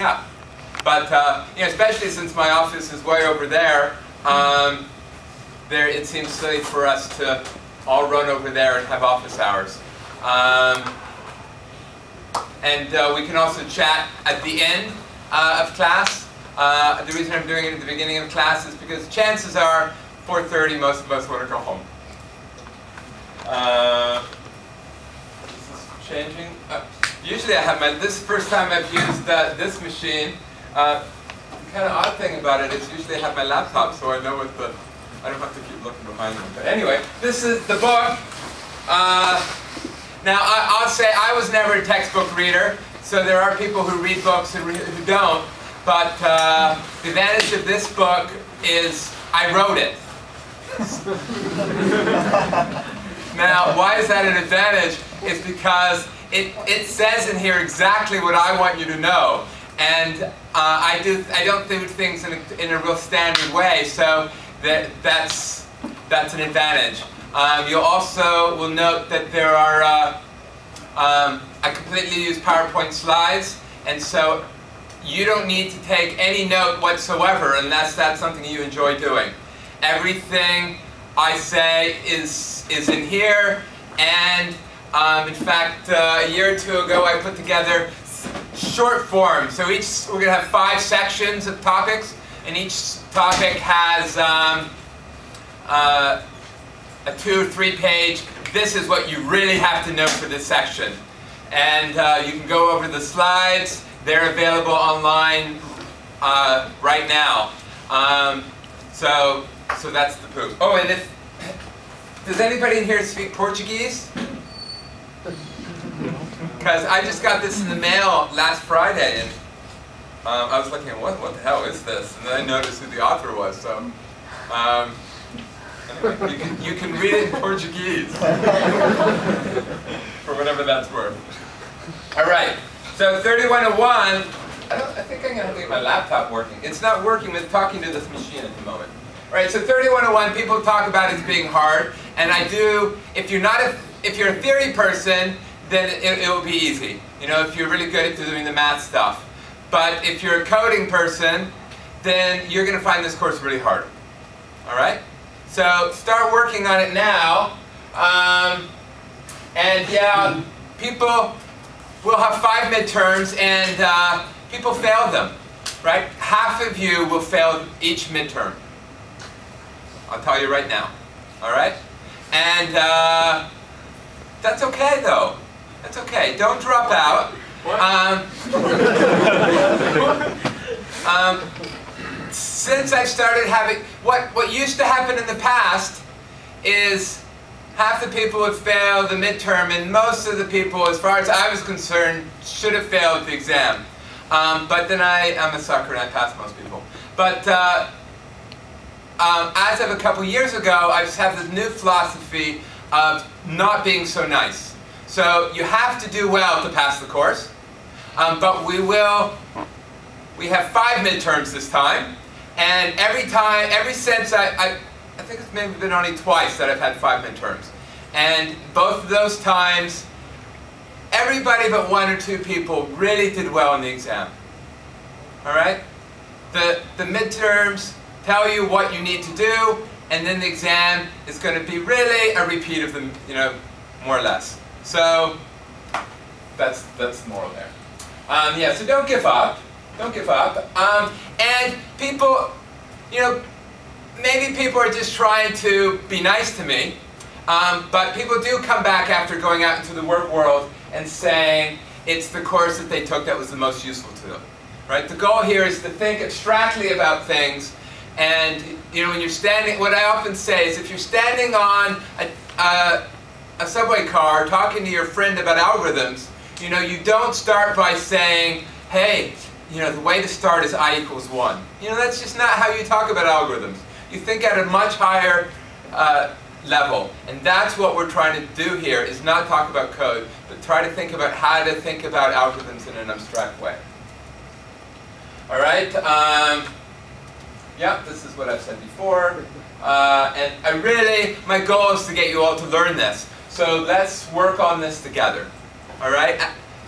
up. But you know, especially since my office is way over there, it seems silly for us to all run over there and have office hours. And we can also chat at the end of class. The reason I'm doing it at the beginning of class is because chances are 4:30 most of us want to go home. This is changing. Usually I have this is the first time I've used this machine. The kind of odd thing about it is usually I have my laptop, so I know what I don't have to keep looking behind me. But anyway, this is the book. Now I'll say I was never a textbook reader, so there are people who read books who don't. But the advantage of this book is I wrote it. Now, why is that an advantage? It's because it says in here exactly what I want you to know. And I don't do things in a real standard way, so that's an advantage. You also will note that there are, I completely use PowerPoint slides, and so you don't need to take any note whatsoever unless that's something you enjoy doing. Everything I say is in here, and in fact, a year or two ago I put together short form. So we're going to have 5 sections of topics, and each topic has a 2 or 3 page, this is what you really have to know for this section. And you can go over the slides. They're available online right now. So that's the proof. Oh, and does anybody in here speak Portuguese? Because I just got this in the mail last Friday, and I was looking at what the hell is this? And then I noticed who the author was. So anyway, you can read it in Portuguese for whatever that's worth. All right. So 3101. I think I'm going to have to get my laptop working. It's not working with talking to this machine at the moment. All right. So 3101. People talk about it as being hard, and I do. If you're a theory person, then it will be easy. You know, if you're really good at doing the math stuff. But if you're a coding person, then you're going to find this course really hard. All right? So start working on it now. And yeah, people will have 5 midterms, and people fail them. Right? Half of you will fail each midterm. I'll tell you right now. All right? And that's okay, though. That's okay. Don't drop out. Since I've started having, what used to happen in the past is half the people would fail the midterm, and most of the people, as far as I was concerned, should have failed the exam. But then I'm a sucker and I passed most people. But as of a couple years ago, I just have this new philosophy of not being so nice. So you have to do well to pass the course, but we have 5 midterms this time, and every since I think it's maybe been only twice that I've had 5 midterms, and both of those times, everybody but 1 or 2 people really did well in the exam. All right, the midterms tell you what you need to do, and then the exam is going to be really a repeat of them, you know, more or less. So that's the moral there. Yeah, so don't give up. Don't give up. And people, you know, maybe people are just trying to be nice to me, but people do come back after going out into the work world and saying it's the course that they took that was the most useful to them. Right? The goal here is to think abstractly about things, and you know, when you're standing, what I often say is if you're standing on a subway car talking to your friend about algorithms, you know, you don't start by saying, hey, you know, the way to start is I equals 1. You know, that's just not how you talk about algorithms. You think at a much higher level. And that's what we're trying to do here, is not talk about code, but try to think about how to think about algorithms in an abstract way. All right? Yeah, this is what I've said before. And my goal is to get you all to learn this. So let's work on this together. All right?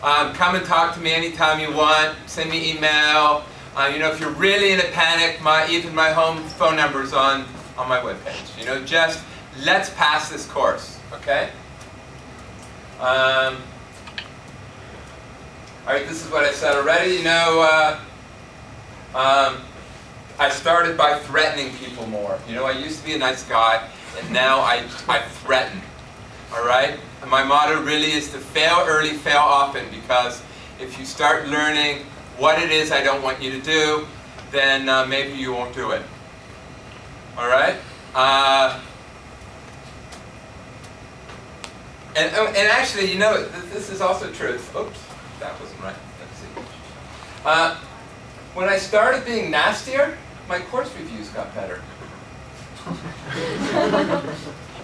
Come and talk to me anytime you want. Send me email. You know, if you're really in a panic, even my home phone number is on my webpage. You know, just let's pass this course, okay? All right, this is what I said already. You know, I started by threatening people more. You know, I used to be a nice guy, and now I threaten. All right? And my motto really is to fail early, fail often, because if you start learning what it is I don't want you to do, then maybe you won't do it. All right? And actually, you know, this is also true. Oops, that wasn't right. Let's see. When I started being nastier, my course reviews got better.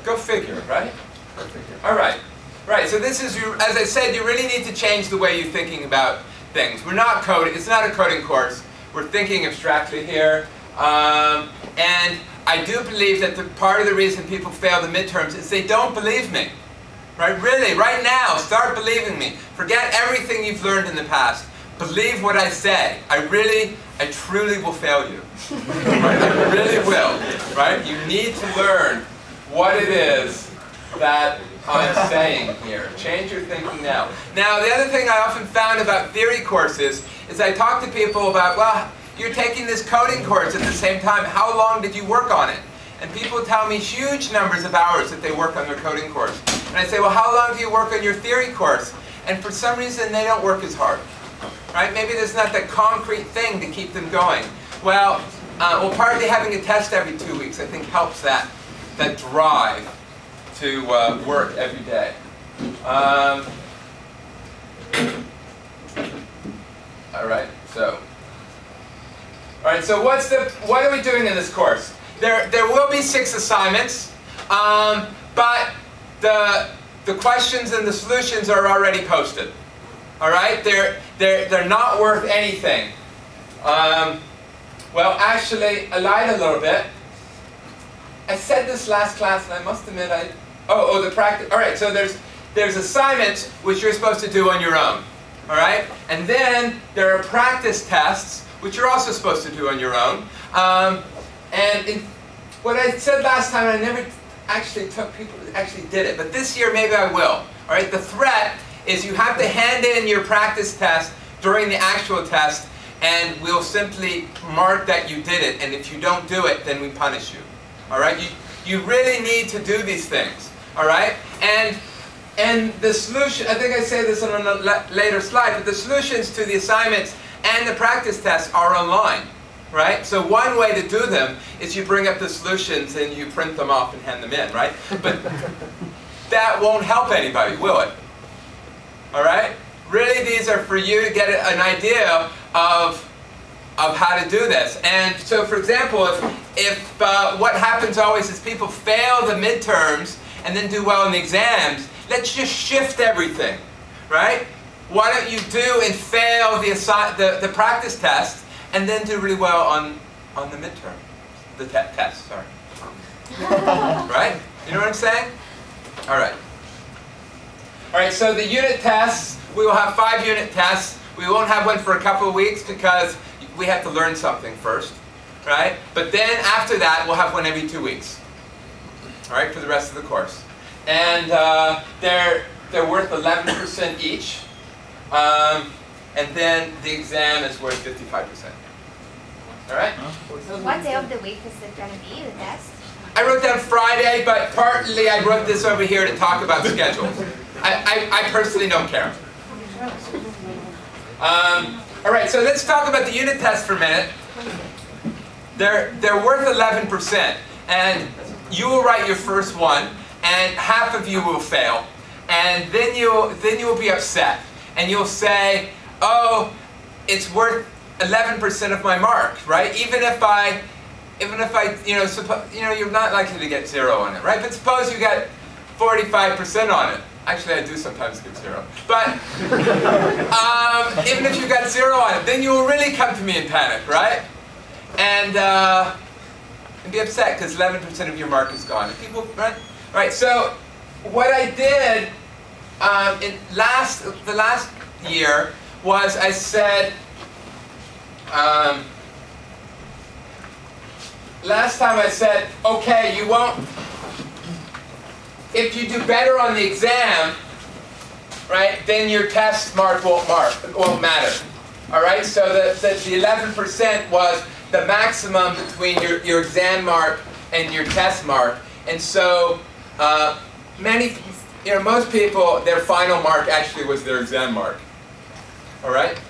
Go figure, right? Go figure. All right. Right, so this is, as I said, you really need to change the way you're thinking about things. We're not coding. It's not a coding course. We're thinking abstractly here. And I do believe that part of the reason people fail the midterms is they don't believe me. Right? Really, right now, start believing me. Forget everything you've learned in the past. Believe what I say. I truly will fail you. Right? I really will. Right? You need to learn what it is that I'm saying here. Change your thinking now. Now, the other thing I often found about theory courses is I talk to people about, well, you're taking this coding course at the same time. How long did you work on it? And people tell me huge numbers of hours that they work on their coding course. And I say, well, how long do you work on your theory course? And for some reason, they don't work as hard. Right? Maybe there's not that concrete thing to keep them going. Well, partly having a test every 2 weeks, I think, helps that drive to work every day. All right. So what are we doing in this course? There will be 6 assignments, but the questions and the solutions are already posted. All right, they're not worth anything. Well, actually, I lied a little bit. I said this last class, and I must admit the practice. All right, so there's assignments which you're supposed to do on your own. All right, and then there are practice tests which you're also supposed to do on your own. What I said last time, I never actually took people who actually did it, but this year maybe I will. All right, the threat is you have to hand in your practice test during the actual test, and we'll simply mark that you did it, and if you don't do it, then we punish you. All right? You really need to do these things. All right? And the solution, I think I say this on a later slide, but the solutions to the assignments and the practice tests are online. Right? So one way to do them is you bring up the solutions and you print them off and hand them in, right? But that won't help anybody, will it? All right? Really, these are for you to get an idea of how to do this. And so, for example, if what happens always is people fail the midterms and then do well in the exams, let's just shift everything, right? Why don't you do and fail the practice test and then do really well on the midterm, the test, sorry. Right? You know what I'm saying? All right. All right, so the unit tests, we will have 5 unit tests. We won't have one for a couple of weeks because we have to learn something first, right? But then after that, we'll have one every 2 weeks, all right, for the rest of the course. And they're worth 11% each. And then the exam is worth 55%. All right? What day of the week is it going to be, the test? I wrote down Friday, but partly I wrote this over here to talk about schedules. I personally don't care. All right, so let's talk about the unit test for a minute. They're worth 11%, and you will write your first one, and half of you will fail, and then you will be upset, and you'll say, "Oh, it's worth 11% of my mark, right? Even if I, you're not likely to get 0 on it, right? But suppose you get 45% on it." Actually, I do sometimes get 0. But even if you got 0 on it, then you will really come to me in panic, right? And be upset because 11% of your mark is gone. And people, right? So what I did in the last year was I said, last time I said, okay, you won't, if you do better on the exam, right, then your test mark won't matter. All right, so the 11% was the maximum between your exam mark and your test mark. And so most people, their final mark actually was their exam mark. All right?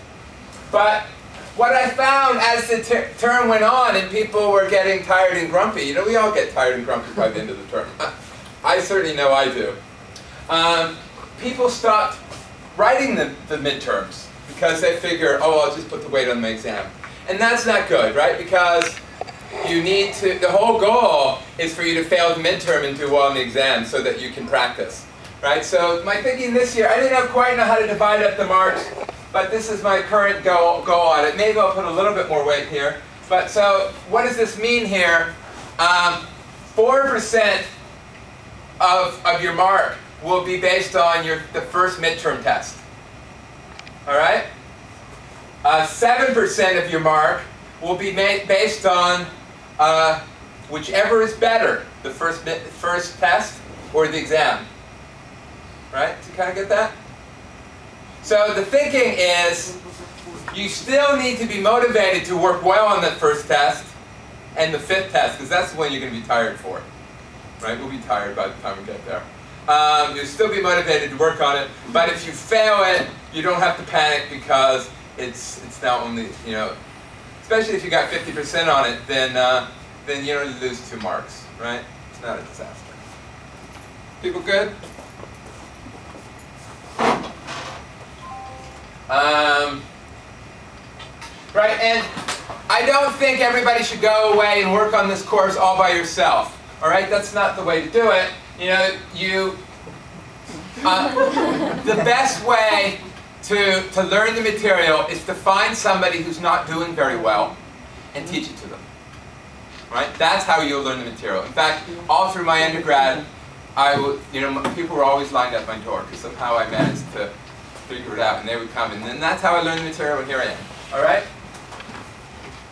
But what I found as the term went on and people were getting tired and grumpy, we all get tired and grumpy by the end of the term. I certainly know I do. People stopped writing the midterms because they figure, oh, I'll just put the weight on my exam. And that's not good, right? Because you need to, the whole goal is for you to fail the midterm and do well in the exam so that you can practice, right? So my thinking this year, I didn't quite know how to divide up the marks, but this is my current goal on it. Maybe I'll put a little bit more weight here. But so what does this mean here? 4% of your mark will be based on the first midterm test. All right? 7% of your mark will be based on whichever is better, the first test or the exam. Right? Do you kind of get that? So the thinking is you still need to be motivated to work well on the first test and the fifth test, because that's the one you're going to be tired for. Right? We'll be tired by the time we get there. You'll still be motivated to work on it, but if you fail it, you don't have to panic because it's now only, especially if you got 50% on it, then you only lose 2 marks, right? It's not a disaster. People good? Right, and I don't think everybody should go away and work on this course all by yourself. All right, that's not the way to do it. The best way to learn the material is to find somebody who's not doing very well and teach it to them. Right? That's how you'll learn the material. In fact, all through my undergrad, people were always lined up my door because somehow I managed to figure it out, and they would come, and then that's how I learned the material, and here I am. All right?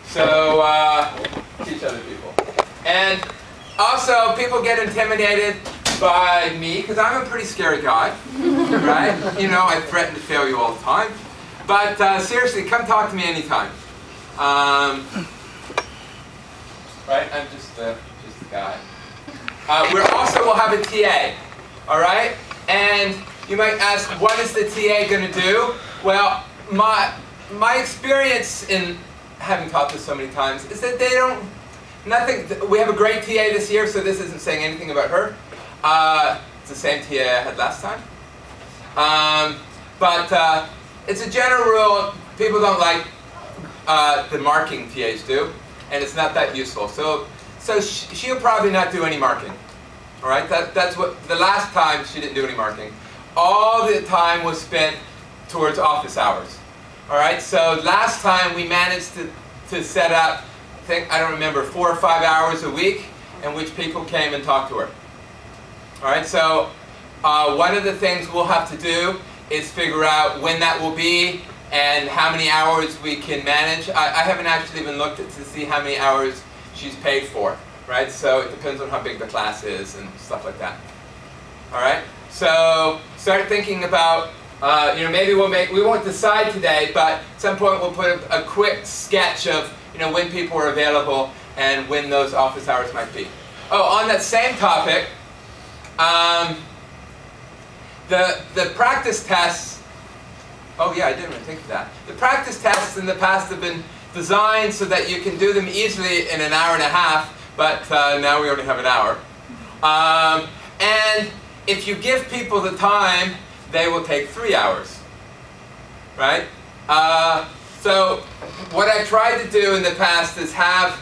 So teach other people. And also, people get intimidated by me, because I'm a pretty scary guy, right? I threaten to fail you all the time. But seriously, come talk to me anytime. Right? I'm just a guy. We'll have a TA, all right? And you might ask, what is the TA going to do? Well, my experience in having taught this so many times is that they don't, we have a great TA this year, so this isn't saying anything about her. It's the same TA I had last time. But it's a general rule, people don't like the marking TAs do, and it's not that useful. So she'll probably not do any marking. All right, that's what, the last time she didn't do any marking. All the time was spent towards office hours. All right, so last time we managed to set up, I don't remember, 4 or 5 hours a week in which people came and talked to her. All right, so one of the things we'll have to do is figure out when that will be and how many hours we can manage. I haven't actually even looked to see how many hours she's paid for, right? So it depends on how big the class is and stuff like that. All right, so start thinking about, maybe we won't decide today, but at some point we'll put a quick sketch of, when people are available and when those office hours might be. Oh, on that same topic, the practice tests, oh yeah, I didn't even think of that. The practice tests in the past have been designed so that you can do them easily in an hour and a half, but now we only have an hour. And if you give people the time, they will take 3 hours, right? So what I tried to do in the past is have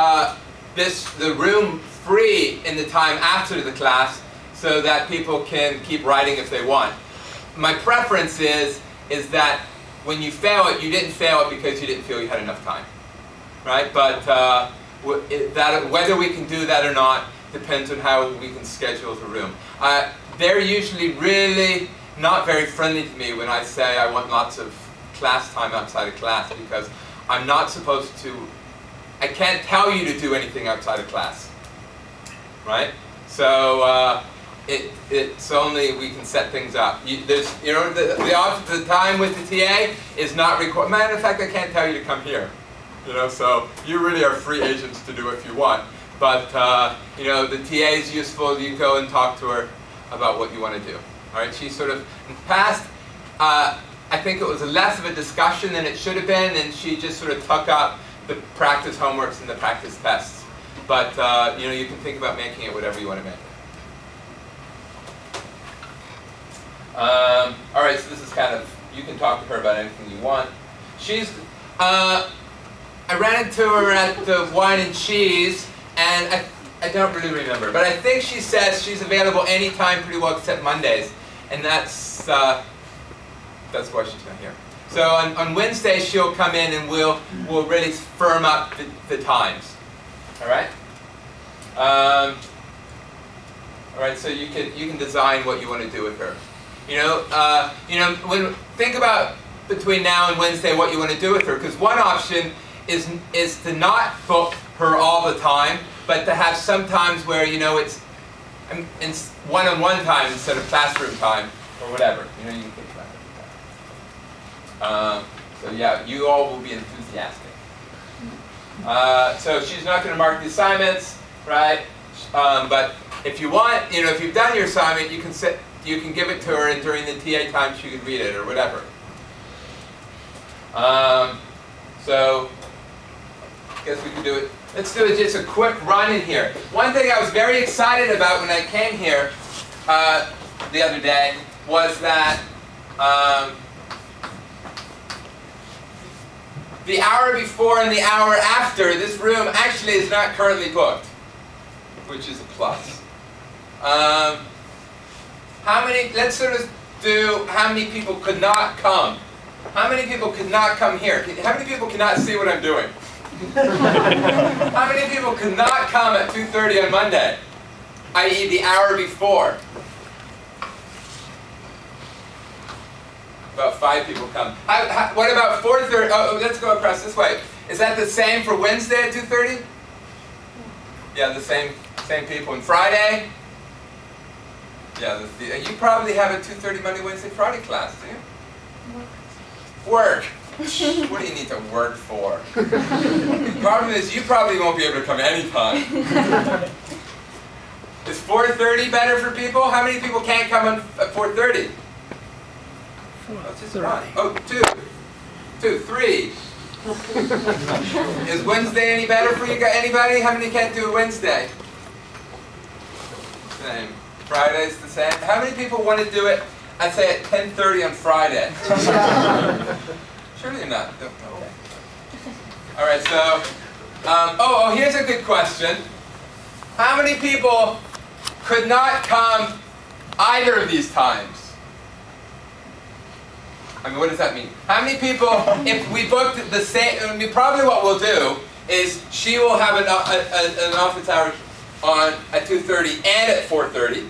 the room free in the time after the class so that people can keep writing if they want. My preference is that when you fail it, you didn't fail it because you didn't feel you had enough time, right? But whether we can do that or not depends on how we can schedule the room. They're usually really not very friendly to me when I say I want lots of class time outside of class, because I'm not supposed to, I can't tell you to do anything outside of class, right? So it's only we can set things up. The time with the TA is not required. Matter of fact, I can't tell you to come here. So you really are free agents to do if you want. But the TA is useful. You go and talk to her about what you want to do. All right. She sort of in the past. I think it was less of a discussion than it should have been, and she just sort of took up the practice homeworks and the practice tests. But you can think about making it whatever you want to make it. All right, so this is kind of, you can talk to her about anything you want. She's, I ran into her at the Wine and Cheese, and I don't really remember, but I think she says she's available anytime pretty well except Mondays, and that's why she's not here. So on Wednesday she'll come in and we'll really firm up the times. All right. All right. So you can design what you want to do with her. Think about between now and Wednesday what you want to do with her, because one option is to not book her all the time, but to have some times where it's one-on-one time instead of classroom time or whatever. You can think about it. So yeah, you all will be enthusiastic. So she's not going to mark the assignments, right? But if you want, if you've done your assignment, you can give it to her, and during the TA time she can read it or whatever. So I guess we can do it. Let's do just a quick run in here. One thing I was very excited about when I came here the other day was that the hour before and the hour after, this room actually is not currently booked, which is a plus. Let's sort of do how many people could not come. How many people could not come here? How many people cannot see what I'm doing? How many people could not come at 2:30 on Monday, i.e. the hour before? About 5 people come. What about 4:30? Oh, let's go across this way. Is that the same for Wednesday at 2:30? Yeah, the same people. And Friday? Yeah, you probably have a 2:30 Monday, Wednesday, Friday class, do you? Work. What do you need to work for? The problem is you probably won't be able to come anytime. Is 4:30 better for people? How many people can't come at 4:30? Let's just run. Oh, 2, 3. Is Wednesday any better for you? Anybody? How many can't do a Wednesday? Same. Friday's the same. How many people want to do it, I'd say at 10:30 on Friday? Surely not. Okay. All right, so, here's a good question. How many people could not come either of these times? I mean, what does that mean? How many people, if we booked the same, probably what we'll do is she will have an office hour at 2:30 and at 4:30.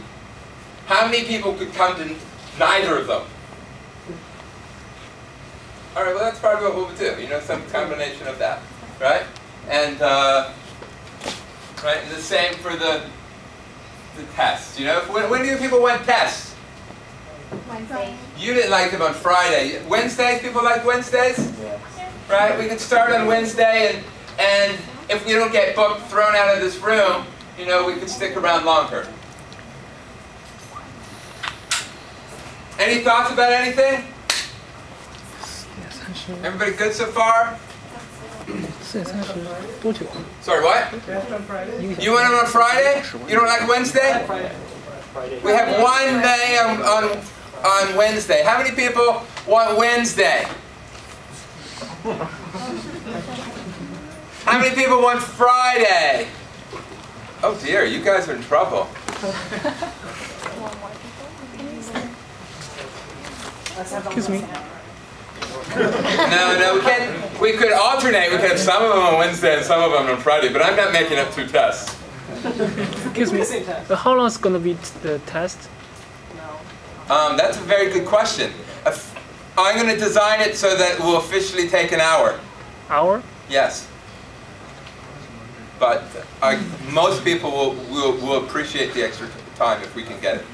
How many people could come to neither of them? All right, well, that's probably what we'll do. Some combination of that, right? And and the same for the tests. When do people want tests? Wednesday. You didn't like them on Friday. Wednesdays, people like Wednesdays? Yeah. Right? We can start on Wednesday, and if we don't get thrown out of this room, we can stick around longer. Any thoughts about anything? Everybody good so far? Sorry, what? You want it on Friday? You don't like Wednesday? We have one day on Wednesday. How many people want Wednesday? How many people want Friday? Oh dear, you guys are in trouble. Excuse me. No, we can't. We could alternate. We could have some of them on Wednesday and some of them on Friday, but I'm not making up 2 tests. Excuse me. How long is going to be the test? That's a very good question. I'm going to design it so that it will officially take an hour. Hour? Yes. But most people will appreciate the extra time if we can get it.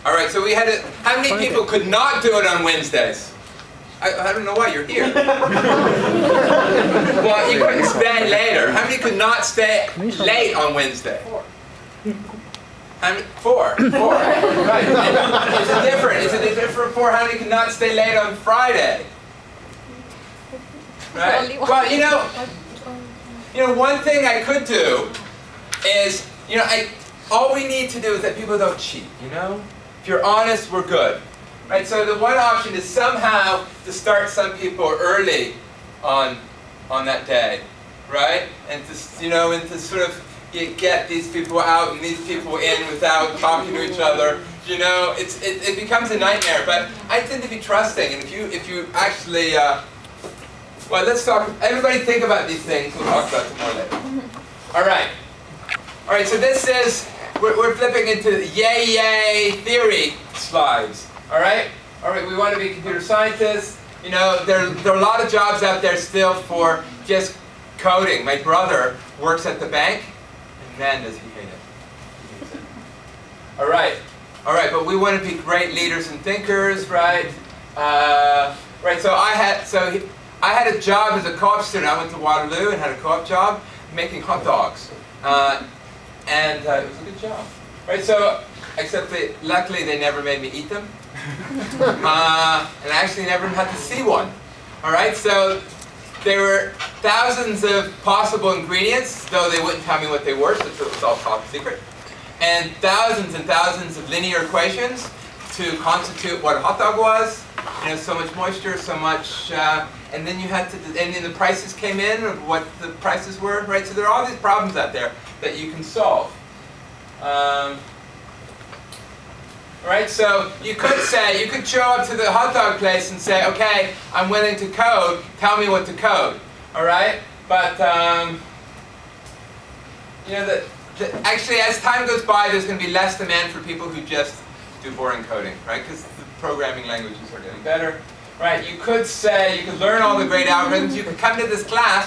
All right, so we had it. How many people could not do it on Wednesdays? I don't know why you're here. Well, you couldn't stay later. How many could not stay late on Wednesday? 4. How many? 4. 4. Right. Is it different? Is it different for how many could not stay late on Friday? Right. Well, you know, one thing I could do is, all we need to do is that people don't cheat. If you're honest, we're good. Right, so the one option is somehow to start some people early on that day, right? And to and to sort of get these people out and these people in without talking to each other. It becomes a nightmare. But I tend to be trusting, and if you actually, well, let's talk. Everybody think about these things. We'll talk about them more later. All right. So this is we're flipping into the yay theory slides. All right, we want to be computer scientists. There are a lot of jobs out there still for just coding. My brother works at the bank, and man, does he hate it. All right, but we want to be great leaders and thinkers, right? So I had a job as a co-op student. I went to Waterloo and had a co-op job making hot dogs, and it was a good job, right? So, except luckily they never made me eat them. And I actually never had to see one. All right, so there were thousands of possible ingredients, though they wouldn't tell me what they were, so it was all top secret. And thousands of linear equations to constitute what a hot dog was. So much moisture, so much, and then you had to, and then the prices came in of what the prices were, right? So there are all these problems out there that you can solve. Right, so you could show up to the hot dog place and say, okay, I'm willing to code, tell me what to code, all right? But, actually as time goes by, there's going to be less demand for people who just do boring coding, right? Because the programming languages are getting better, right? You could learn all the great algorithms. You could come to this class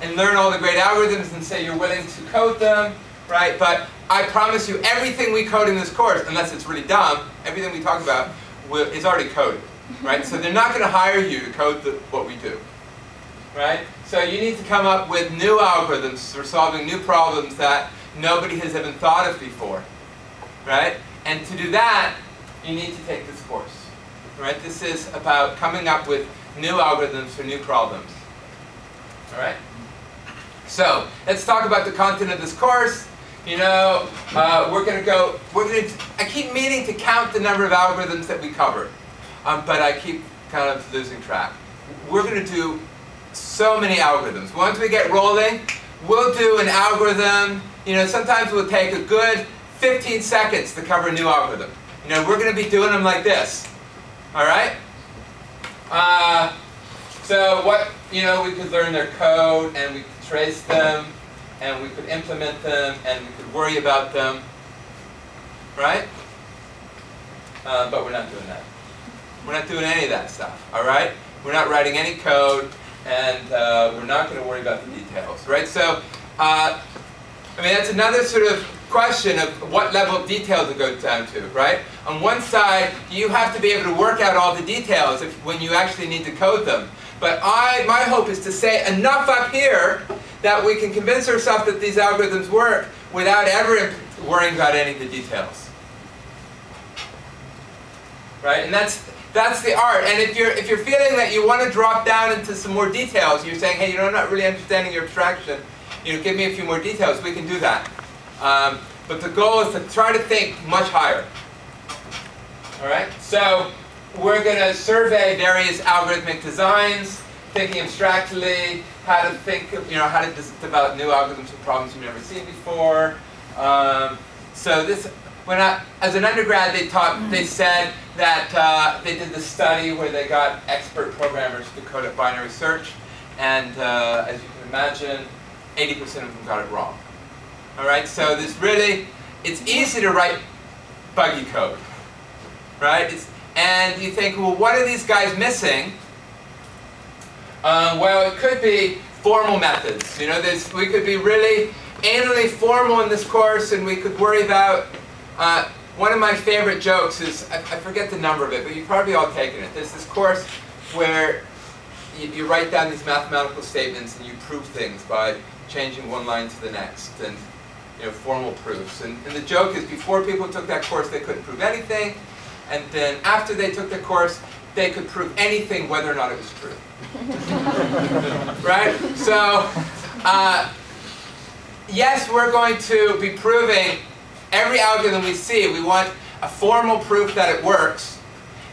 and learn all the great algorithms and say you're willing to code them, right? But I promise you, everything we code in this course, unless it's really dumb, everything we talk about is already coded, right? So they're not going to hire you to code what we do, right? So you need to come up with new algorithms for solving new problems that nobody has even thought of before, right? And to do that, you need to take this course, right? This is about coming up with new algorithms for new problems, all right? So let's talk about the content of this course. I keep meaning to count the number of algorithms that we covered, but I keep kind of losing track. We're going to do so many algorithms. Once we get rolling, we'll do an algorithm. Sometimes we'll take a good 15 seconds to cover a new algorithm. We're going to be doing them like this. All right? So we could learn their code, and we could trace them, and we could implement them, and we could worry about them, right? But we're not doing that. We're not doing any of that stuff, all right? We're not writing any code, and we're not going to worry about the details, right? So, that's another sort of question of what level of detail to go down to, right? On one side, you have to be able to work out all the details when you actually need to code them. But my hope is to say enough up here that we can convince ourselves that these algorithms work without ever worrying about any of the details. Right? And that's the art. And if you're feeling that you want to drop down into some more details, you're saying, hey, I'm not really understanding your abstraction, give me a few more details, we can do that. But the goal is to try to think much higher. All right? So we're going to survey various algorithmic designs, thinking abstractly, how to think, how to develop new algorithms for problems you've never seen before. So this, as an undergrad, they said that they did this study where they got expert programmers to code a binary search, and as you can imagine 80% of them got it wrong. All right, so there's really, it's easy to write buggy code, right? And you think, well, what are these guys missing? Well, it could be formal methods. You know, we could be really anally formal in this course, and we could worry about, one of my favorite jokes is, I forget the number of it, but you've probably all taken it. There's this course where you write down these mathematical statements and you prove things by changing one line to the next, and formal proofs. And the joke is, before people took that course, they couldn't prove anything, and then after they took the course, they could prove anything whether or not it was true. Right? So, yes, we're going to be proving every algorithm we see. We want a formal proof that it works,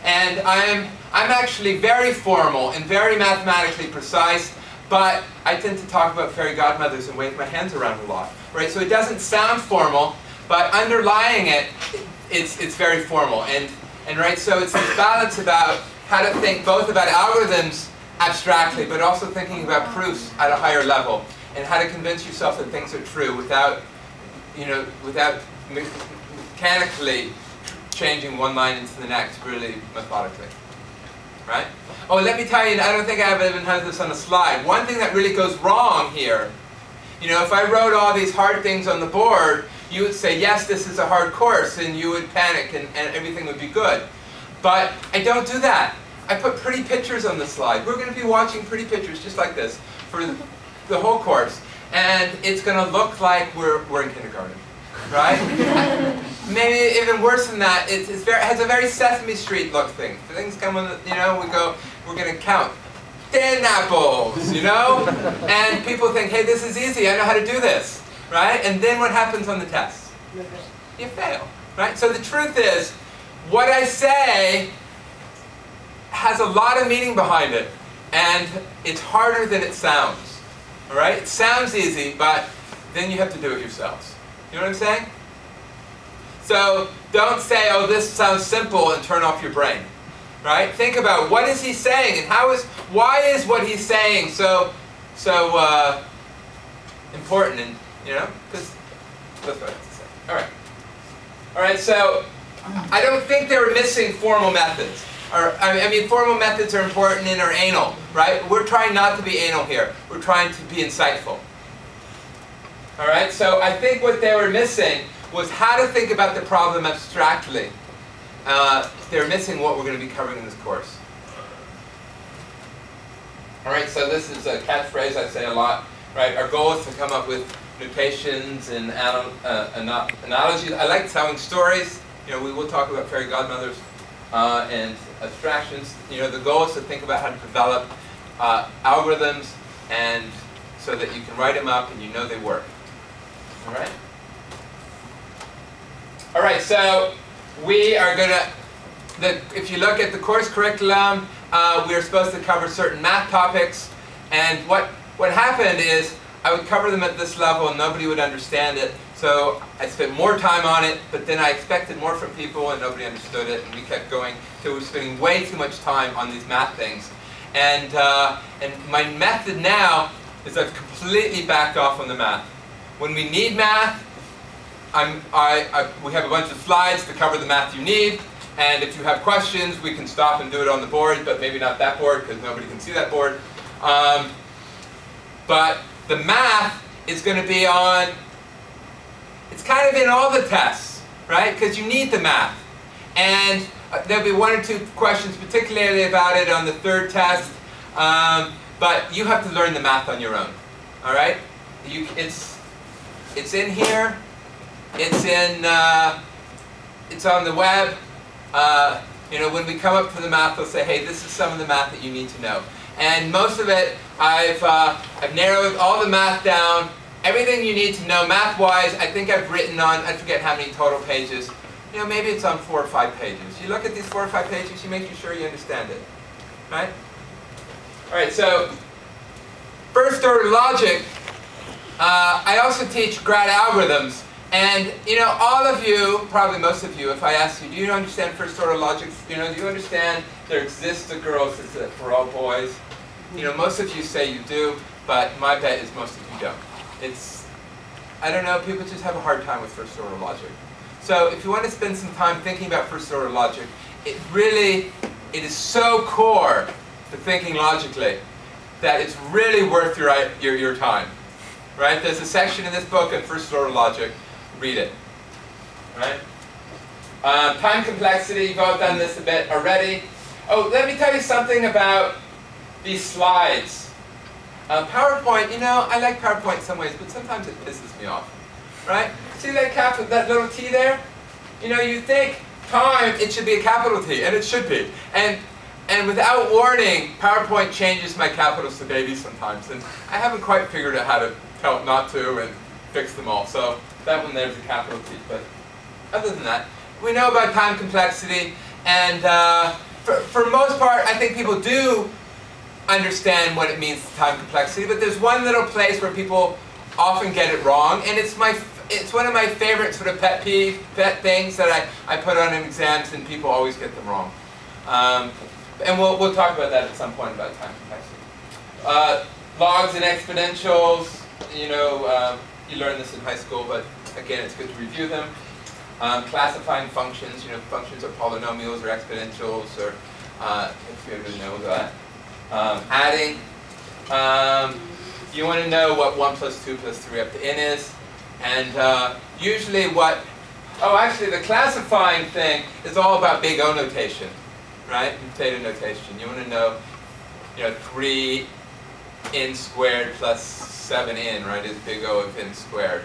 and I'm actually very formal and very mathematically precise, but I tend to talk about fairy godmothers and wave my hands around a lot, right? So it doesn't sound formal, but underlying it, it's very formal, and right. So it's this balance about how to think both about algorithms abstractly, but also thinking about proofs at a higher level, and how to convince yourself that things are true without, without mechanically changing one line into the next, really methodically. Right? Oh, let me tell you, I don't think I even have this on a slide. One thing that really goes wrong here, if I wrote all these hard things on the board, you would say, yes, this is a hard course, and you would panic, and everything would be good. But I don't do that. I put pretty pictures on the slide. We're going to be watching pretty pictures just like this for the whole course. And it's going to look like we're in kindergarten. Right? Maybe even worse than that, it has a very Sesame Street look thing. Things come on, we're going to count 10 apples, And people think, hey, this is easy, I know how to do this, right? And then what happens on the test? You fail, right? So the truth is, what I say has a lot of meaning behind it, and it's harder than it sounds, all right? It sounds easy, but then you have to do it yourselves. You know what I'm saying? So don't say, oh, this sounds simple, and turn off your brain. Right? Think about, what is he saying, and why is what he's saying so important, and because that's what I have to say. All right. All right. So I don't think they were missing formal methods. I mean, formal methods are important and are anal, right? We're trying not to be anal here. We're trying to be insightful. All right. So I think what they were missing was how to think about the problem abstractly. They're missing what we're going to be covering in this course. All right, so this is a catchphrase I say a lot. Right, our goal is to come up with notations and analogies. I like telling stories. We will talk about fairy godmothers and abstractions. The goal is to think about how to develop algorithms, and so that you can write them up and they work. All right. All right, so we are going to, if you look at the course curriculum, we're supposed to cover certain math topics, and what happened is I would cover them at this level and nobody would understand it, so I spent more time on it, but then I expected more from people and nobody understood it, and we kept going till we were spending way too much time on these math things. And my method now is I've completely backed off on the math. When we need math, we have a bunch of slides to cover the math you need, and if you have questions, we can stop and do it on the board, but maybe not that board, because nobody can see that board. But the math is going to be on, it's kind of in all the tests, right? Because you need the math. And there'll be one or two questions particularly about it on the third test, but you have to learn the math on your own, all right? It's in here. It's on the web. When we come up to the math, they'll say, hey, this is some of the math that you need to know. And most of it, I've narrowed all the math down. Everything you need to know math-wise, I think I've written on, I forget how many total pages. Maybe it's on 4 or 5 pages. You look at these 4 or 5 pages, you make sure you understand it. Right? All right, so first order logic. I also teach grad algorithms. And, all of you, probably most of you, if I ask you, do you understand first order logic? Do you understand there exists a girl system for all boys? You know, most of you say you do, but my bet is most of you don't. I don't know, people just have a hard time with first order logic. So if you want to spend some time thinking about first order logic, it is so core to thinking logically that it's really worth your time. Right? There's a section in this book on first order logic. Read it. Right? Time complexity, you've all done this a bit already. Oh, let me tell you something about these slides. PowerPoint, you know, I like PowerPoint in some ways, but sometimes it pisses me off. Right? See that little T there? You know, you think time, it should be a capital T, and it should be. And without warning, PowerPoint changes my capitals to babies sometimes, and I haven't quite figured out how to tell it not to and fix them all. So that one there's a capital T, but other than that, we know about time complexity, and for most part, I think people do understand what it means, time complexity, but there's one little place where people often get it wrong, and it's one of my favorite sort of pet things that I put on in exams, and people always get them wrong. And we'll talk about that at some point about time complexity. Logs and exponentials, you know, you learn this in high school, but again, it's good to review them. Classifying functions, you know, functions are polynomials or exponentials, or if you really know that. Adding. You want to know what 1 plus 2 plus 3 up to n is, and usually actually the classifying thing is all about big O notation, right? Theta notation. You want to know, you know, 3n squared plus 7n, right, is big O of n squared.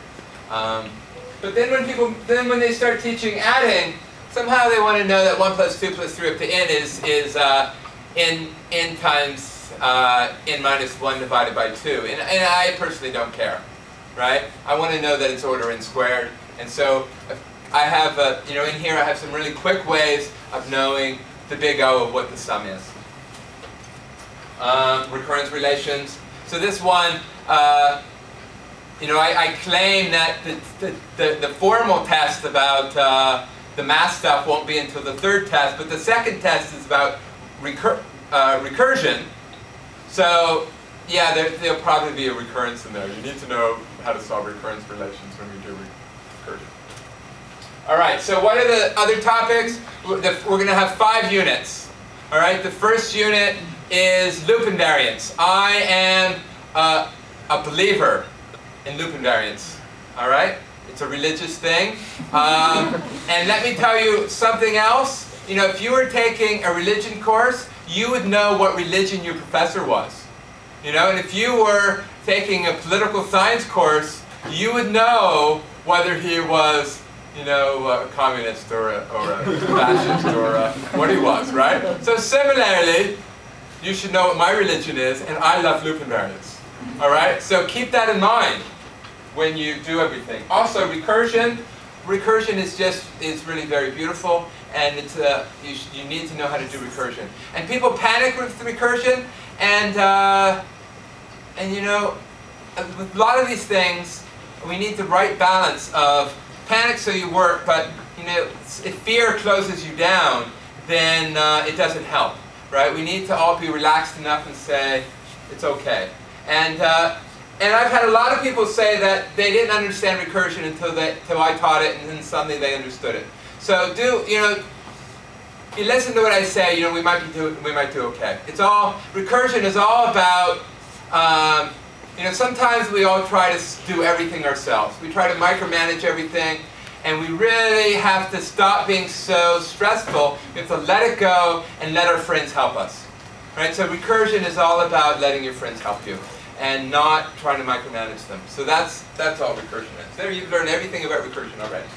But then when they start teaching adding, somehow they want to know that 1 plus 2 plus 3 up to n is n times n minus 1 divided by 2. And I personally don't care, right? I want to know that it's order n squared. And so I have, you know, in here I have some really quick ways of knowing the big O of what the sum is. Recurrence relations. So this one, you know, I claim that the formal test about the math stuff won't be until the third test, but the second test is about recursion. So, yeah, there'll probably be a recurrence in there. You need to know how to solve recurrence relations when you do recursion. All right, so what are the other topics? We're going to have 5 units. All right, the first unit is loop invariance. I am a believer in loop invariance. All right, it's a religious thing. And let me tell you something else. You know, if you were taking a religion course, you would know what religion your professor was. You know, and if you were taking a political science course, you would know whether he was, you know, a communist or a fascist or what he was, right? So similarly, you should know what my religion is, and I love loop invariance. All right, so keep that in mind when you do everything. Also, recursion. Recursion is really very beautiful, and it's you need to know how to do recursion. And people panic with the recursion, and you know, with a lot of these things, we need the right balance of panic so you work, but you know, if fear closes you down, then it doesn't help, right? We need to all be relaxed enough and say it's okay. And I've had a lot of people say that they didn't understand recursion until I taught it, and then suddenly they understood it. So you know, you listen to what I say. You know, we might do okay. Recursion is all about. You know, sometimes we all try to do everything ourselves. We try to micromanage everything, and we really have to stop being so stressful. We have to let it go and let our friends help us. Right? So recursion is all about letting your friends help you and not trying to micromanage them. So that's all recursion is. There you've learned everything about recursion already.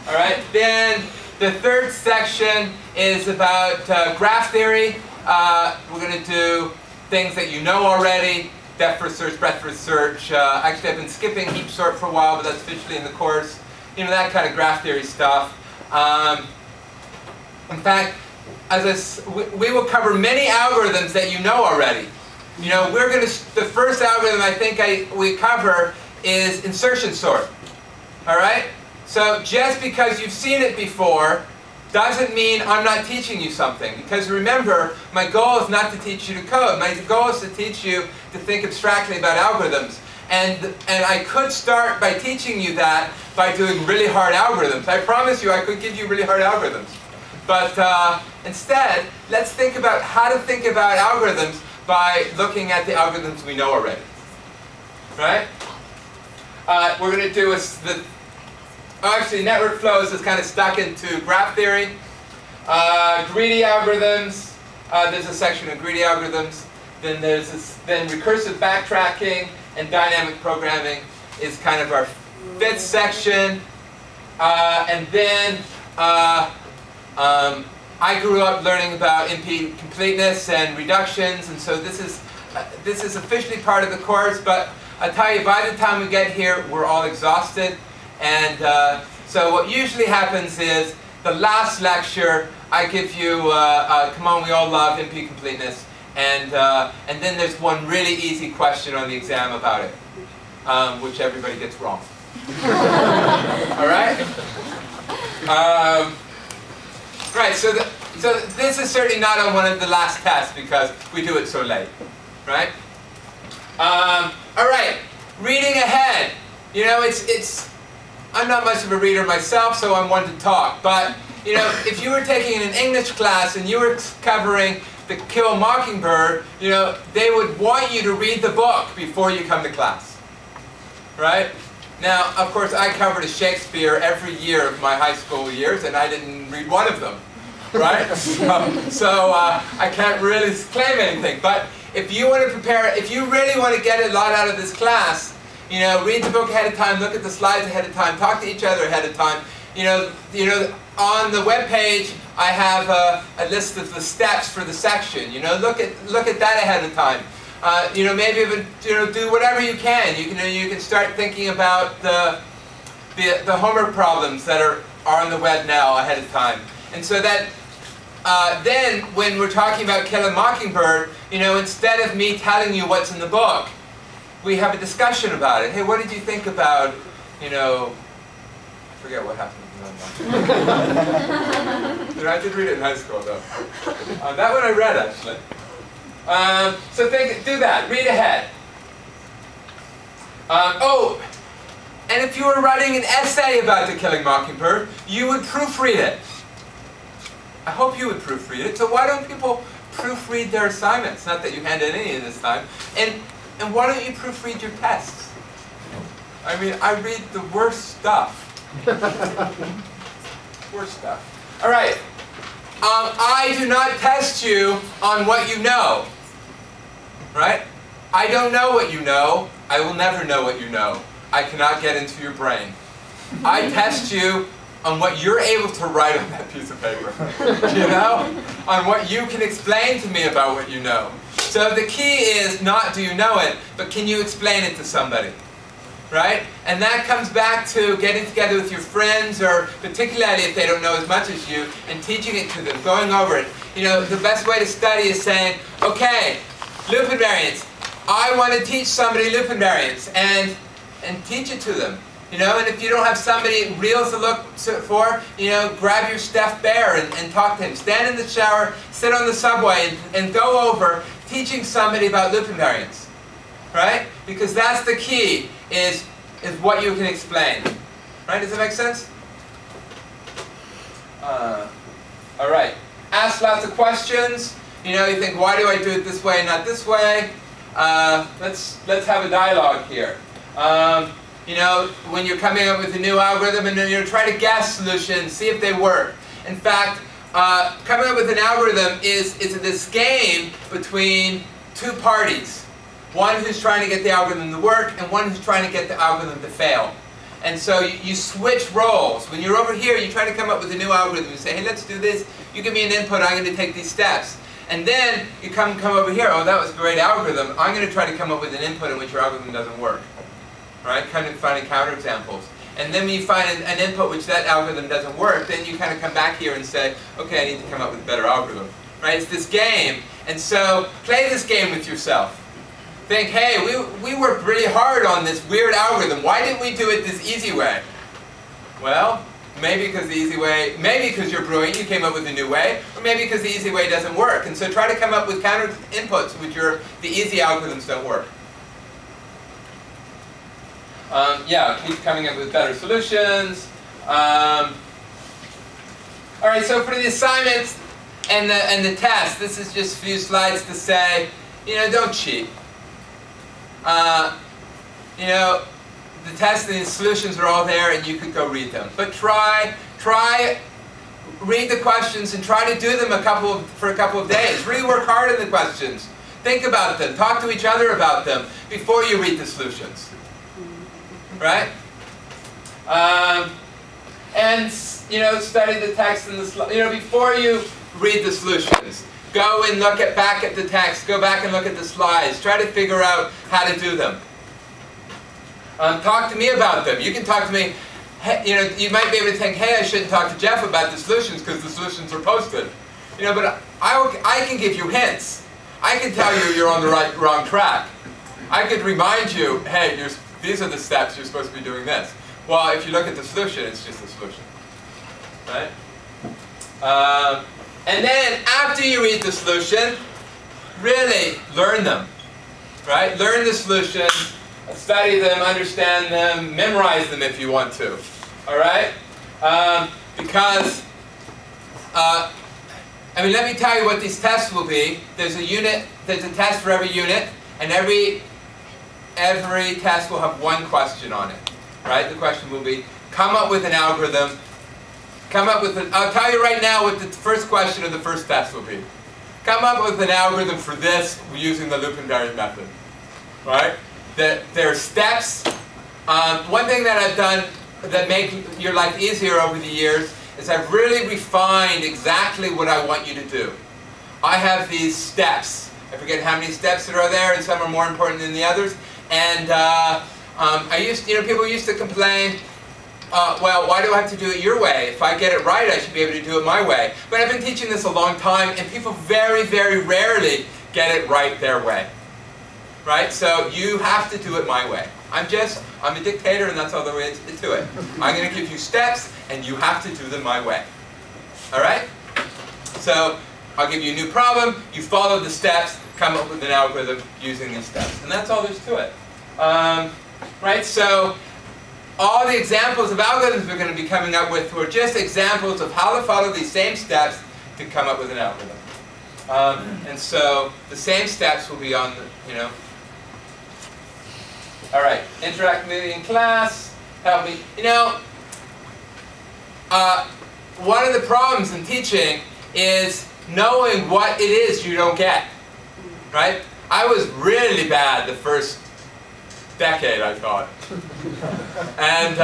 All right. Then the third section is about graph theory. We're going to do things that you know already. Depth first search, breadth first search. Actually, I've been skipping heap sort for a while, but that's officially in the course. You know, that kind of graph theory stuff. In fact, we will cover many algorithms that you know already. You know, the first algorithm I think we cover is insertion sort. All right? So just because you've seen it before doesn't mean I'm not teaching you something. Because remember, my goal is not to teach you to code. My goal is to teach you to think abstractly about algorithms. And I could start by teaching you that by doing really hard algorithms. I promise you I could give you really hard algorithms. But instead, let's think about how to think about algorithms by looking at the algorithms we know already. Right? We're going to do actually, network flows is kind of stuck into graph theory. Greedy algorithms, there's a section of greedy algorithms. Then there's recursive backtracking and dynamic programming is kind of our fifth section. And then I grew up learning about NP completeness and reductions, and so this is officially part of the course. But I tell you, by the time we get here, we're all exhausted. And so what usually happens is, the last lecture, I give you, come on, we all love NP completeness. And then there's one really easy question on the exam about it, which everybody gets wrong. All right? Right, so this is certainly not on one of the last tests because we do it so late. Right? All right, reading ahead. You know, I'm not much of a reader myself, so I'm one to talk. But, you know, if you were taking an English class and you were covering The Kill Mockingbird, you know, they would want you to read the book before you come to class. Right? Now, of course, I covered a Shakespeare every year of my high school years, and I didn't read one of them. Right? So I can't really claim anything. But if you want to prepare, if you really want to get a lot out of this class, you know, read the book ahead of time, look at the slides ahead of time, talk to each other ahead of time. You know, on the web page, I have a list of the steps for the section. You know, look at that ahead of time. You know, maybe even, you know, do whatever you can. You can start thinking about the homework problems that are on the web now ahead of time. And so that then when we're talking about Kill a Mockingbird, you know, instead of me telling you what's in the book, we have a discussion about it. Hey, what did you think about, you know, I forget what happened. I did read it in high school, though. That one I read, actually. So do that. Read ahead. Oh, and if you were writing an essay about The Killing Mockingbird, you would proofread it. I hope you would proofread it. So why don't people proofread their assignments? Not that you handed any this time. And why don't you proofread your tests? I mean, I read the worst stuff. Worst stuff. All right. I do not test you on what you know. Right? I don't know what you know. I will never know what you know. I cannot get into your brain. I test you on what you're able to write on that piece of paper. You know? On what you can explain to me about what you know. So the key is not do you know it, but can you explain it to somebody? Right? And that comes back to getting together with your friends, or particularly if they don't know as much as you, and teaching it to them, going over it. You know, the best way to study is saying, okay, loop invariance. I want to teach somebody loop invariance, and teach it to them. You know, and if you don't have somebody real to look for, you know, grab your stuffed bear and talk to him. Stand in the shower, sit on the subway, and go over teaching somebody about loop invariance. Right? Because that's the key, is what you can explain. Right? Does that make sense? All right. Ask lots of questions. You know, you think, why do I do it this way and not this way? Let's have a dialogue here. You know, when you're coming up with a new algorithm, and then you're trying to guess solutions, see if they work. In fact, coming up with an algorithm is this game between two parties. One who's trying to get the algorithm to work, and one who's trying to get the algorithm to fail. And so you switch roles. When you're over here, you try to come up with a new algorithm. You say, hey, let's do this. You give me an input. I'm going to take these steps. And then you come over here. Oh, that was a great algorithm. I'm going to try to come up with an input in which your algorithm doesn't work. Right? Kind of finding counterexamples. And then when you find an input which that algorithm doesn't work, then you kind of come back here and say, okay, I need to come up with a better algorithm. Right? It's this game. And so play this game with yourself. Think, hey, we worked really hard on this weird algorithm. Why didn't we do it this easy way? Well, Maybe because the easy way, maybe because you're brilliant, you came up with a new way, or maybe because the easy way doesn't work. And so try to come up with counter inputs which the easy algorithms don't work. Yeah, keep coming up with better solutions. All right, so for the assignments and the test, this is just a few slides to say, don't cheat. The tests and the solutions are all there, and you could go read them. But read the questions and try to do them for a couple of days. Really work hard on the questions. Think about them. Talk to each other about them before you read the solutions. Right? And study the text and the before you read the solutions. Go and look back at the text. Go back and look at the slides. Try to figure out how to do them. Talk to me about them. You can talk to me. Hey, you might be able to think, hey, I shouldn't talk to Jeff about the solutions because the solutions are posted. But I can give you hints. I can tell you you're on the wrong track. I could remind you, hey, these are the steps. You're supposed to be doing this. Well, if you look at the solution, it's just the solution, right? And then after you read the solution, really learn them, right? Learn the solution. Study them, understand them, memorize them if you want to. All right? Because, let me tell you what these tests will be. There's a test for every unit, and every test will have one question on it. Right? The question will be, come up with an algorithm. I'll tell you right now what the first question of the first test will be. Come up with an algorithm for this using the loop invariant method. Right? There are steps. One thing that I've done that makes your life easier over the years is I've really refined exactly what I want you to do. I have these steps. I forget how many steps there are there, and some are more important than the others. And people used to complain, well, why do I have to do it your way? If I get it right, I should be able to do it my way. But I've been teaching this a long time, and people very, very rarely get it right their way. Right? So you have to do it my way. I'm a dictator, and that's all there is to it. I'm going to give you steps, and you have to do them my way. All right? So I'll give you a new problem. You follow the steps, come up with an algorithm using these steps. And that's all there's to it. Right? So all the examples of algorithms we're going to be coming up with were just examples of how to follow these same steps to come up with an algorithm. And so the same steps will be on the, All right, interact with me in class, help me. One of the problems in teaching is knowing what it is you don't get, right? I was really bad the first decade, I thought. And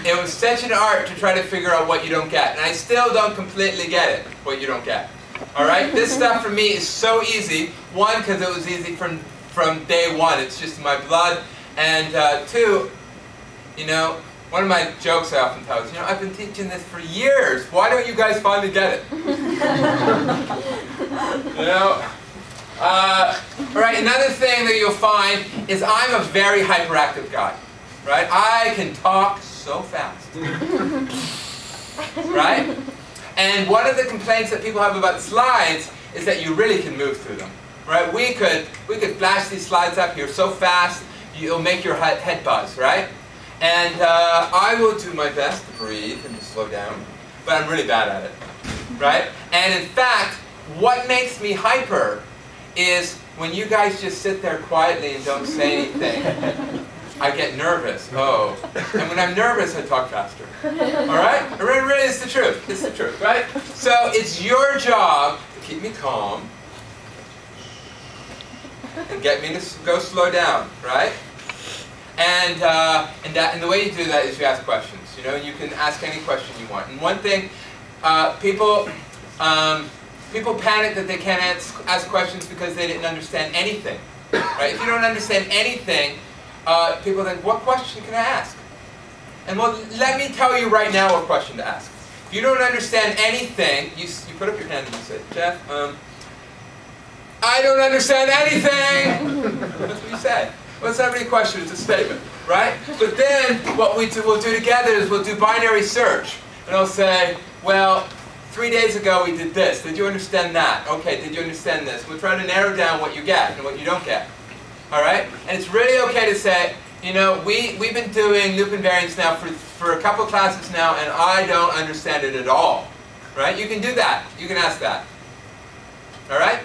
it was such an art to try to figure out what you don't get. And I still don't completely get it, what you don't get. All right? This stuff for me is so easy. One, because it was easy from day one. It's just in my blood. And two, one of my jokes I often tell is, I've been teaching this for years. Why don't you guys finally get it? Right, another thing that you'll find is I'm a very hyperactive guy. Right? I can talk so fast. Right? And one of the complaints that people have about slides is that you really can move through them. Right? We could flash these slides up here so fast, it'll make your head buzz, right? And I will do my best to breathe and to slow down, but I'm really bad at it, right? And in fact, what makes me hyper is when you guys just sit there quietly and don't say anything. I get nervous. Oh. And when I'm nervous, I talk faster. All right? Really, it's the truth. It's the truth, right? So it's your job to keep me calm and get me to go slow down, right? And the way you do that is you ask questions. You can ask any question you want. And one thing, people panic that they can't ask questions because they didn't understand anything. Right? If you don't understand anything, people think, what question can I ask? And well, let me tell you right now what question to ask. If you don't understand anything, you put up your hand and you say, Jeff, I don't understand anything! That's what you say. Well, it's not really a question, it's a statement, right? But then, what we'll do together is we'll do binary search. And And I'll say, well, 3 days ago we did this. Did you understand that? Okay, did you understand this? We'll try to narrow down what you get and what you don't get. All right? And it's really okay to say, you know, we've been doing loop invariance now for a couple classes now, and I don't understand it at all. Right? You can do that. You can ask that. All right?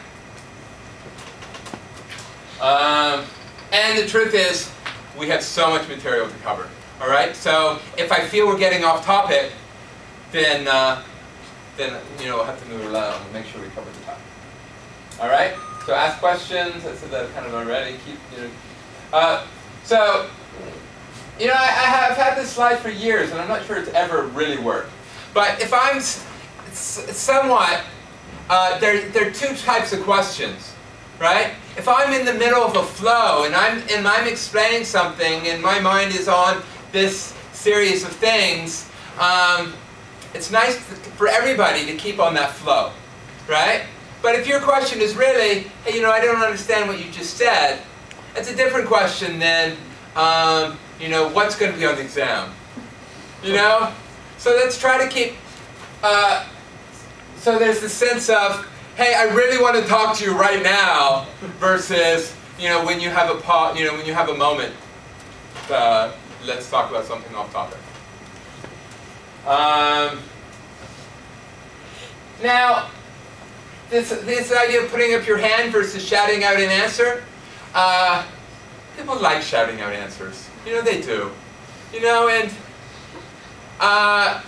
And the truth is, we have so much material to cover. All right? So if I feel we're getting off topic, then you know, we'll have to move along and make sure we cover the topic. All right? So ask questions. I said that kind of already. Keep, you know. So, you know, I have had this slide for years, and I'm not sure it's ever really worked. But if I'm somewhat, there are two types of questions, right? If I'm in the middle of a flow and I'm explaining something and my mind is on this series of things, it's nice for everybody to keep on that flow, right? But if your question is really, hey, you know, I don't understand what you just said, it's a different question than, you know, what's going to be on the exam, you know? So let's try to keep, so there's the sense of, hey, I really want to talk to you right now, versus, you know, when you have when you have a moment, let's talk about something off topic. Now, this idea of putting up your hand versus shouting out an answer, people like shouting out answers. You know, they do. You know, and I'm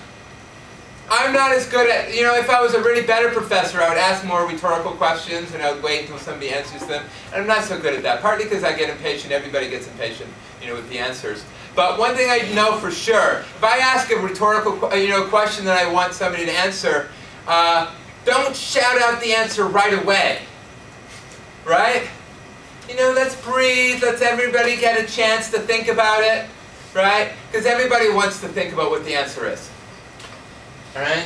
not as good at, you know, if I was a really better professor, I would ask more rhetorical questions and I would wait until somebody answers them. And I'm not so good at that, partly because I get impatient. Everybody gets impatient, you know, with the answers. But one thing I know for sure, if I ask a rhetorical, question that I want somebody to answer, don't shout out the answer right away, right? You know, let's breathe, let's everybody get a chance to think about it, right? Because everybody wants to think about what the answer is, all right?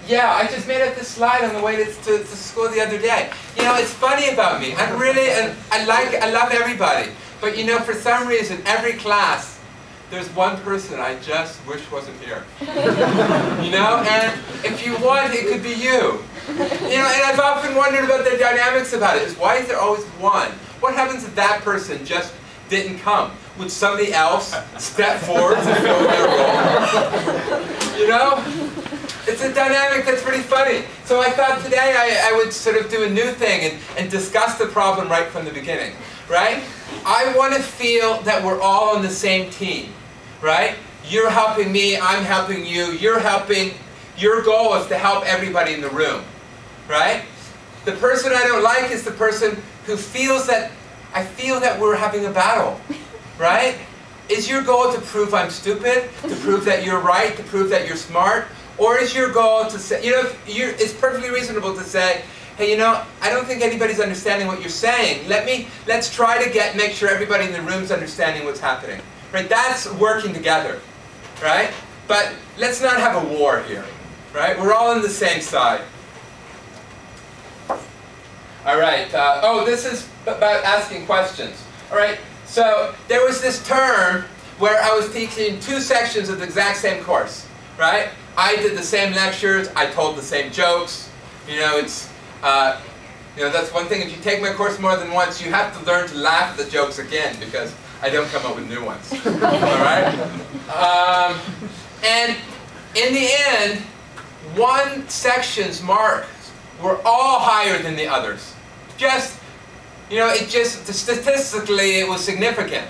Yeah, I just made up this slide on the way to school the other day. You know, it's funny about me. I'm really, and I love everybody. But you know, for some reason, every class, there's one person I just wish wasn't here. You know, and if you want, it could be you. You know, and I've often wondered about the dynamics about it. Is why is there always one? What happens if that person just didn't come? Would somebody else step forward to fill their role? You know? It's a dynamic that's pretty funny. So I thought today I would sort of do a new thing and discuss the problem right from the beginning, right? I want to feel that we're all on the same team, right? You're helping me, I'm helping you, you're helping. Your goal is to help everybody in the room, right? The person I don't like is the person who feels that, I feel that we're having a battle, right? Is your goal to prove I'm stupid, to prove that you're right, to prove that you're smart? Or is your goal to say, you know, it's perfectly reasonable to say, hey, you know, I don't think anybody's understanding what you're saying. Let's try to make sure everybody in the room's understanding what's happening. Right? That's working together. Right? But let's not have a war here. Right? We're all on the same side. All right. Oh, this is about asking questions. All right. So there was this term where I was teaching 2 sections of the exact same course. Right? I did the same lectures, I told the same jokes. You know, it's, you know, that's one thing. If you take my course more than once, you have to learn to laugh at the jokes again, because I don't come up with new ones. All right? And in the end, one section's marks were all higher than the others. Just, you know, statistically, it was significant.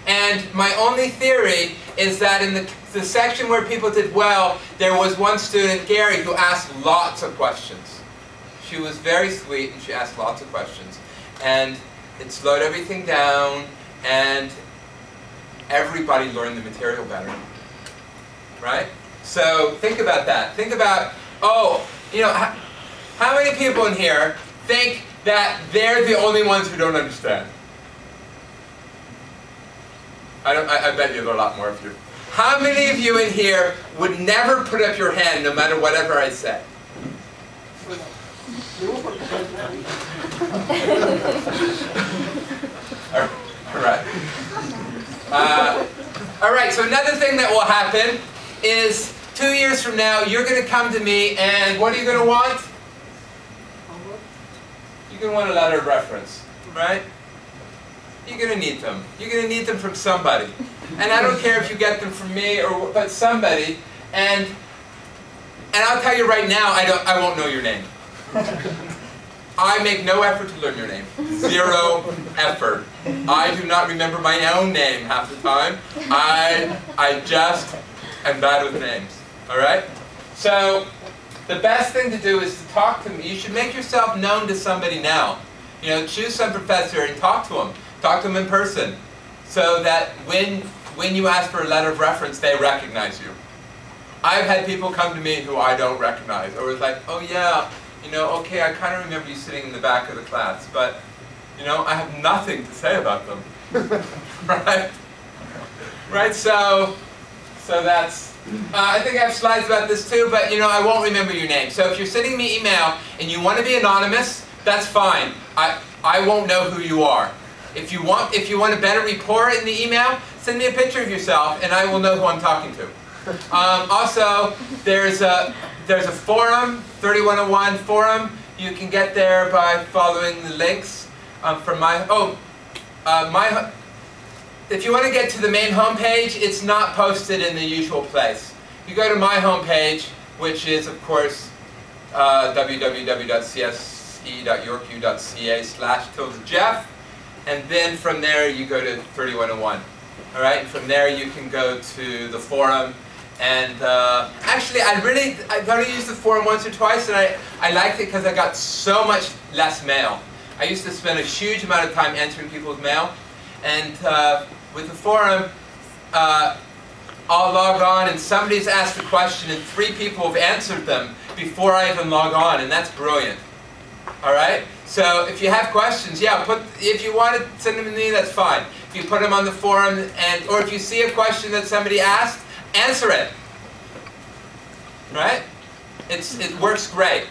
And my only theory is that in the section where people did well, there was one student, Gary, who asked lots of questions. She was very sweet and she asked lots of questions. And it slowed everything down and everybody learned the material better. Right? So think about that. Think about, oh, you know, how many people in here think that they're the only ones who don't understand? I bet you there are a lot more of you. How many of you in here would never put up your hand no matter whatever I say? All right, so another thing that will happen is 2 years from now, you're going to come to me, and what are you going to want? You're going to want a letter of reference, right? You're going to need them. You're going to need them from somebody. And I don't care if you get them from me or but somebody. And I'll tell you right now, I won't know your name. I make no effort to learn your name. Zero effort. I do not remember my own name half the time. I just am bad with names. All right? So the best thing to do is to talk to me. You should make yourself known to somebody now. You know, choose some professor and talk to them. Talk to them in person, so that when you ask for a letter of reference, they recognize you. I've had people come to me who I don't recognize, or it's like, oh yeah, you know, okay, I kind of remember you sitting in the back of the class, but you know, I have nothing to say about them, right? Right. So that's. I think I have slides about this too, but you know, I won't remember your name. So if you're sending me email and you want to be anonymous, that's fine. I won't know who you are. If you want a better rapport in the email, send me a picture of yourself, and I will know who I'm talking to. Also, there's a forum, 3101 forum. You can get there by following the links from my. If you want to get to the main homepage, it's not posted in the usual place. You go to my homepage, which is of course www.cse.yorku.ca/Jeff. And then from there you go to 3101. All right, and from there you can go to the forum. And actually, I've only used the forum once or twice, and I liked it because I got so much less mail. I used to spend a huge amount of time answering people's mail, and with the forum, I'll log on, and somebody's asked a question, and 3 people have answered them before I even log on, and that's brilliant. All right. So if you have questions, yeah, if you want to send them to me, that's fine. If you put them on the forum, or if you see a question that somebody asked, answer it. Right? It works great.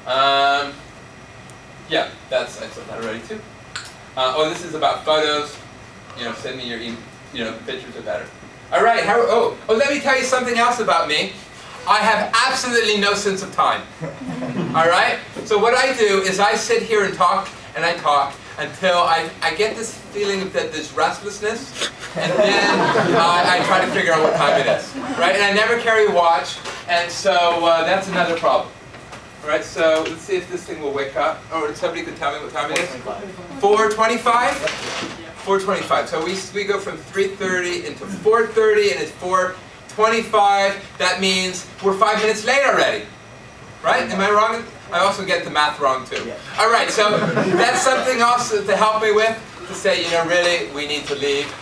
Yeah, I said that already too. Oh, this is about photos. You know, send me your the pictures are better. All right. Let me tell you something else about me. I have absolutely no sense of time. All right? So what I do is I sit here and talk, and I talk until I get this feeling of this restlessness, and then I try to figure out what time it is. Right? And I never carry a watch, and so that's another problem. All right? So let's see if this thing will wake up. Or somebody could tell me what time it is? 4:25? 4:25. So we go from 3:30 into 4:30, and it's 4:25, that means we're 5 minutes late already. Right? Am I wrong? I also get the math wrong too. Yeah. All right, so that's something else to help me with, to say, you know, really, we need to leave.